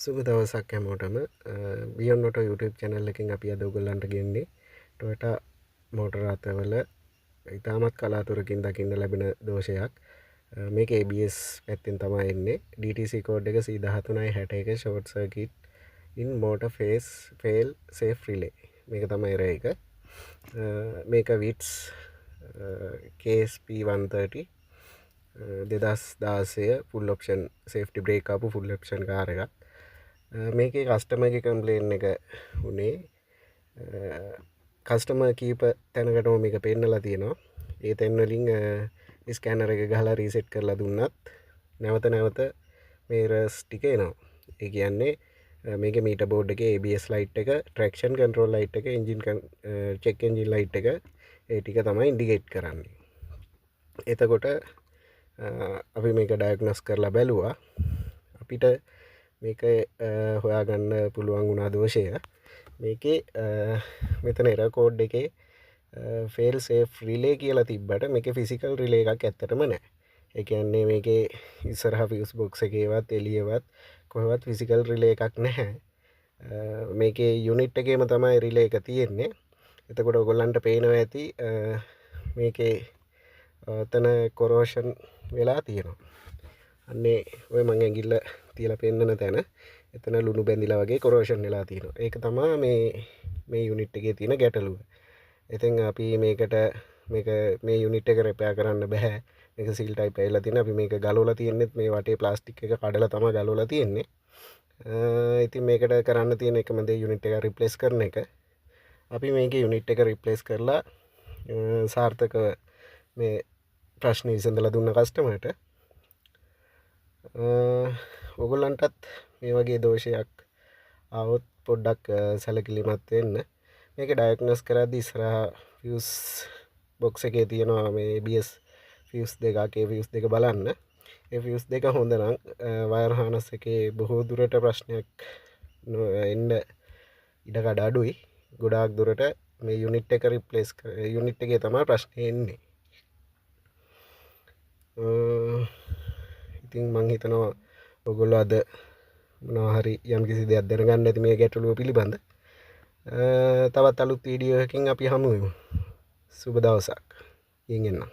සුබ දවසක් හැමෝටම බියොන්ඩ් ඔටෝ YouTube channel එකෙන් අපි අද ඔයගොල්ලන්ට ගෙන්නේ Toyota motor රථවල ඉතාමත් කලාතුරකින් දකින්න ලැබෙන දෝෂයක්. මේක ABS පැත්තෙන් තමයි එන්නේ. DTC code එක C1361 short circuit in motor phase fail safe relay. මේක තමයි error එක. මේක WITS KSP 130 2016 full option safety brake ආපු full option කාර් එකක්. මේකේ කස්ටමර්ගේ කම්ප්ලේන් එක උනේ කස්ටමර් කීප තැනකටම මේක පෙන්නලා තියෙනවා. ඒ තැන් වලින් ස්කෑනර් එක ගහලා රීසෙට් කරලා දුන්නත් නැවත නැවත මේ එරර්ස් ටික එනවා. ඒ කියන්නේ මේකේ මීටර් බෝඩ් එකේ ABS ලයිට් එක, ට්‍රැක්ෂන් කන්ට්‍රෝල් ලයිට් එක, එන්ජින් චෙක් එන්ජින් ලයිට් එක ඒ ටික තමයි ඉන්ඩිකේට් කරන්නේ. එතකොට අපි මේක ඩයග්නොස් කරලා බැලුවා. අපිට මේක හොයාගන්න පුළුවන් වුණා දෝෂය. මේකේ මෙතන එරර් කෝඩ් එකේ ෆේල් සේෆ් රිලේ කියලා තිබ්බට මේකේ ෆිසිකල් රිලේ එකක් ඇත්තටම නැහැ. ඒ කියන්නේ මේකේ ඉස්සරහා ෆියුස් බොක්ස් එකේවත් එළියවත් කොහෙවත් ෆිසිකල් රිලේ එකක් නැහැ. මේකේ යුනිට් එකේම තමයි රිලේ එක තියෙන්නේ. එතකොට ඔයගොල්ලන්ට පේනවා ඇති මේකේ තන කොරෝෂන් වෙලා තියෙනවා. අන්නේ ඔය මං ඇඟිල්ල තියලා පෙන්නන තැන එතන ලුණු බැඳිලා වගේ කොරෝෂන් වෙලා තියෙනවා. ඒක තමයි මේ යුනිට් එකේ තියෙන ගැටලුව. ඉතින් අපි මේ යුනිට් එක රිපෙයාර් කරන්න බෑ. මේක සීල් ටයිප් ඇවිල්ලා තියෙන. අපි මේක ගලවලා තියෙන්නේ මේ වටේ ප්ලාස්ටික් එක කඩලා තමයි ගලවලා තියෙන්නේ. ඉතින් මේකට කරන්න තියෙන එකම දේ යුනිට් එක රිප්ලේස් කරන එක. අපි මේකේ යුනිට් එක රිප්ලේස් කරලා සාර්ථකව මේ ප්‍රශ්නේ විසඳලා දුන්න කස්ටමර්ට ඔගොල්ලන්ටත් මේ වගේ දෝෂයක් આવොත් පොඩ්ඩක් සැලකිලිමත් වෙන්න. මේක ඩයග්නොස් කරද්දී ඉස්සරහා ෆියුස් බොක්ස් එකේ තියෙනවා මේ ABS ෆියුස් දෙකක්. ඒ ෆියුස් දෙක බලන්න. ඒ ෆියුස් දෙක හොඳ නම් වයර් හානස් එකේ බොහෝ දුරට ප්‍රශ්නයක් එන්න ඉඩකඩ අඩුයි. ගොඩාක් දුරට මේ යුනිට් එක රිප්ලේස් යුනිට් එකේ තමයි ප්‍රශ්නේ එන්නේ. ඉතින් මං හිතනවා ඔයගොල්ලෝ අද මොනවා හරි යම්කිසි දෙයක් දැනගන්න ඇති මේ ගැටලුව පිළිබඳ. තවත් අලුත් වීඩියෝ එකකින් අපි හමු වෙමු. සුබ දවසක්. යෙන් එන්නම්.